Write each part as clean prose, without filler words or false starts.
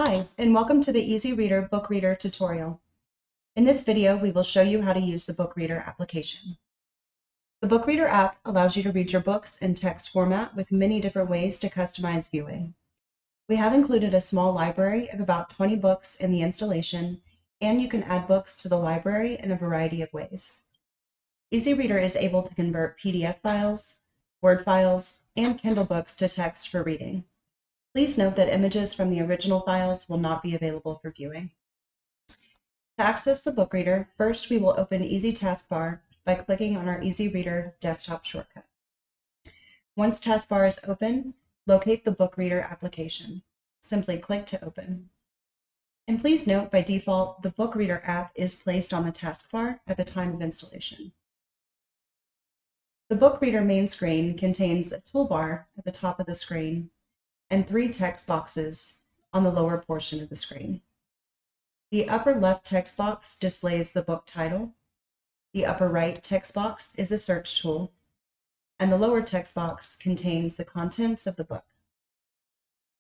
Hi, and welcome to the EZReader Book Reader tutorial. In this video, we will show you how to use the Book Reader application. The Book Reader app allows you to read your books in text format with many different ways to customize viewing. We have included a small library of about 20 books in the installation, and you can add books to the library in a variety of ways. EZReader is able to convert PDF files, Word files, and Kindle books to text for reading. Please note that images from the original files will not be available for viewing. To access the book reader, first we will open Easy Taskbar by clicking on our EZReader desktop shortcut. Once Taskbar is open, locate the book reader application. Simply click to open. And please note, by default, the book reader app is placed on the taskbar at the time of installation. The book reader main screen contains a toolbar at the top of the screen and 3 text boxes on the lower portion of the screen. The upper left text box displays the book title, the upper right text box is a search tool, and the lower text box contains the contents of the book.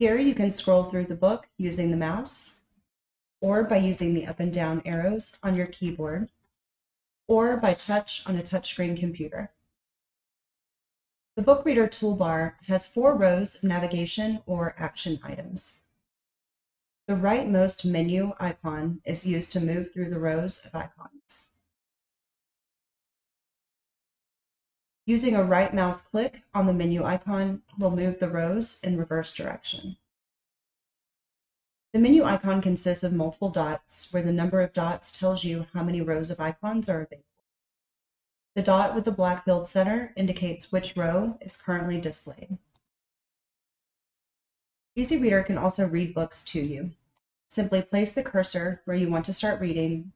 Here you can scroll through the book using the mouse, or by using the up and down arrows on your keyboard, or by touch on a touchscreen computer. The book reader toolbar has 4 rows of navigation or action items. The rightmost menu icon is used to move through the rows of icons. Using a right mouse click on the menu icon will move the rows in reverse direction. The menu icon consists of multiple dots, where the number of dots tells you how many rows of icons are available. The dot with the black filled center indicates which row is currently displayed. EZReader can also read books to you. Simply place the cursor where you want to start reading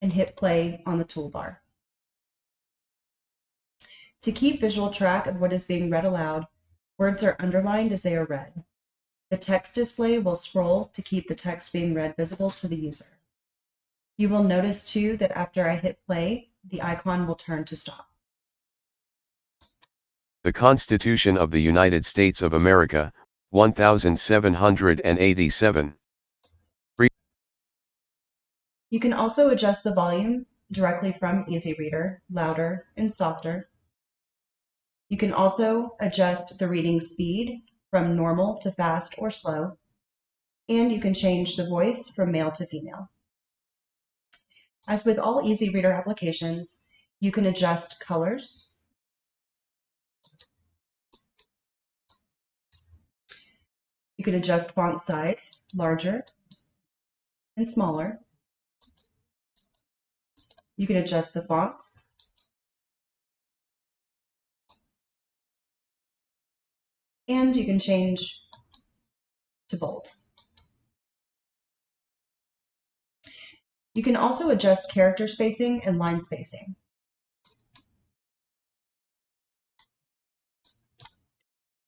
and hit play on the toolbar. To keep visual track of what is being read aloud, words are underlined as they are read. The text display will scroll to keep the text being read visible to the user. You will notice too that after I hit play, the icon will turn to stop. The Constitution of the United States of America, 1787. You can also adjust the volume directly from EZReader, louder and softer. You can also adjust the reading speed from normal to fast or slow, and you can change the voice from male to female. As with all EZReader applications, you can adjust colors, you can adjust font size, larger and smaller. You can adjust the fonts, and you can change to bold. You can also adjust character spacing and line spacing.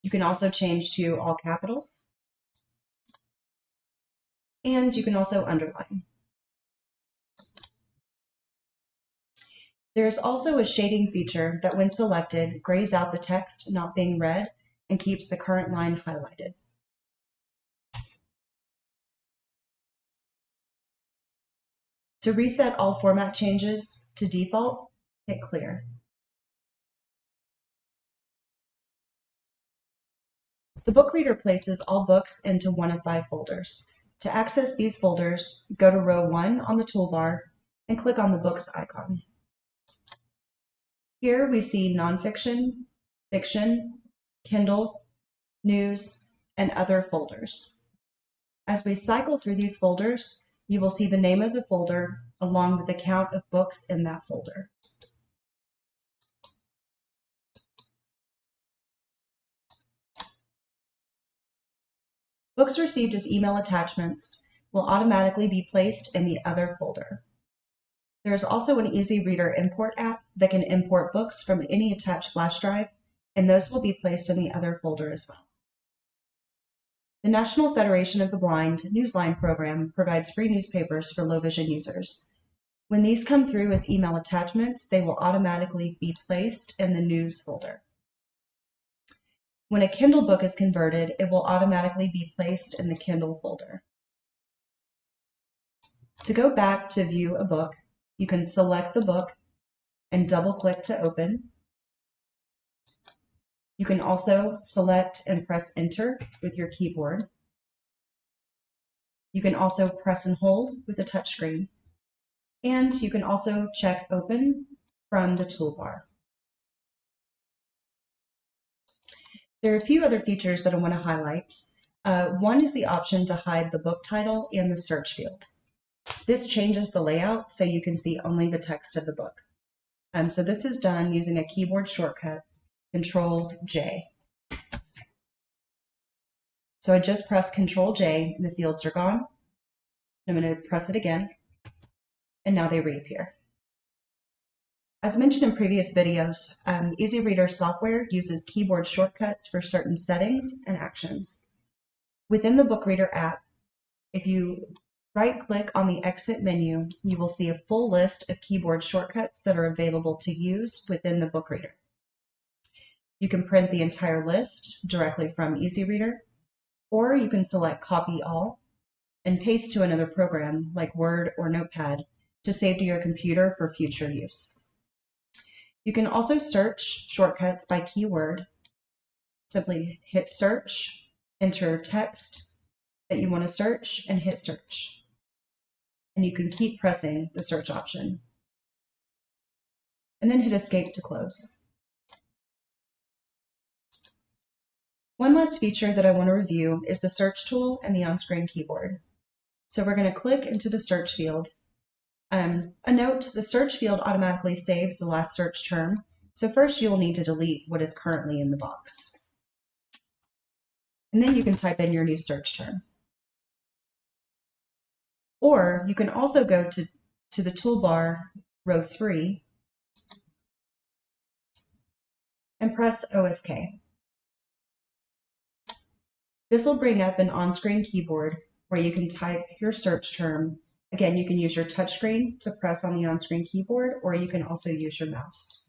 You can also change to all capitals, and you can also underline. There is also a shading feature that, when selected, grays out the text not being read and keeps the current line highlighted. To reset all format changes to default, hit clear. The book reader places all books into one of 5 folders. To access these folders, go to row 1 on the toolbar and click on the books icon. Here we see nonfiction, fiction, Kindle, news, and other folders. As we cycle through these folders, you will see the name of the folder along with the count of books in that folder. Books received as email attachments will automatically be placed in the other folder. There is also an EZReader import app that can import books from any attached flash drive, and those will be placed in the other folder as well. The National Federation of the Blind Newsline program provides free newspapers for low vision users. When these come through as email attachments, they will automatically be placed in the news folder. When a Kindle book is converted, it will automatically be placed in the Kindle folder. To go back to view a book, you can select the book and double-click to open. You can also select and press Enter with your keyboard. You can also press and hold with a touchscreen. And you can also check Open from the toolbar. There are a few other features that I want to highlight. One is the option to hide the book title and the search field. This changes the layout so you can see only the text of the book. So this is done using a keyboard shortcut, Control-J. So I just press Control-J and the fields are gone. I'm going to press it again, and now they reappear. As mentioned in previous videos, EZReader software uses keyboard shortcuts for certain settings and actions. Within the Book Reader app, if you right-click on the Exit menu, you will see a full list of keyboard shortcuts that are available to use within the Book Reader. You can print the entire list directly from EZReader, or you can select Copy All and paste to another program like Word or Notepad to save to your computer for future use. You can also search shortcuts by keyword. Simply hit search, enter text that you want to search, and hit search. And you can keep pressing the search option. And then hit escape to close. One last feature that I want to review is the search tool and the on-screen keyboard. So we're going to click into the search field. A note, the search field automatically saves the last search term, so first you will need to delete what is currently in the box. And then you can type in your new search term. Or you can also go to the toolbar, row 3, and press OSK. This will bring up an on-screen keyboard where you can type your search term. Again, you can use your touchscreen to press on the on-screen keyboard, or you can also use your mouse.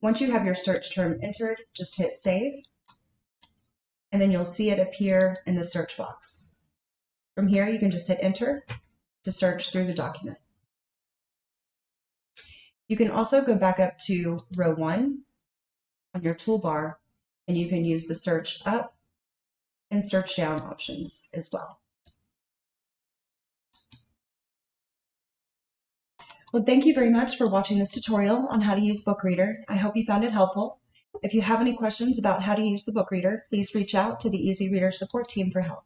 Once you have your search term entered, just hit Save, and then you'll see it appear in the search box. From here, you can just hit Enter to search through the document. You can also go back up to row 1 on your toolbar, and you can use the search up and search down options as well. Well, thank you very much for watching this tutorial on how to use Book Reader. I hope you found it helpful. If you have any questions about how to use the Book Reader, please reach out to the EZReader support team for help.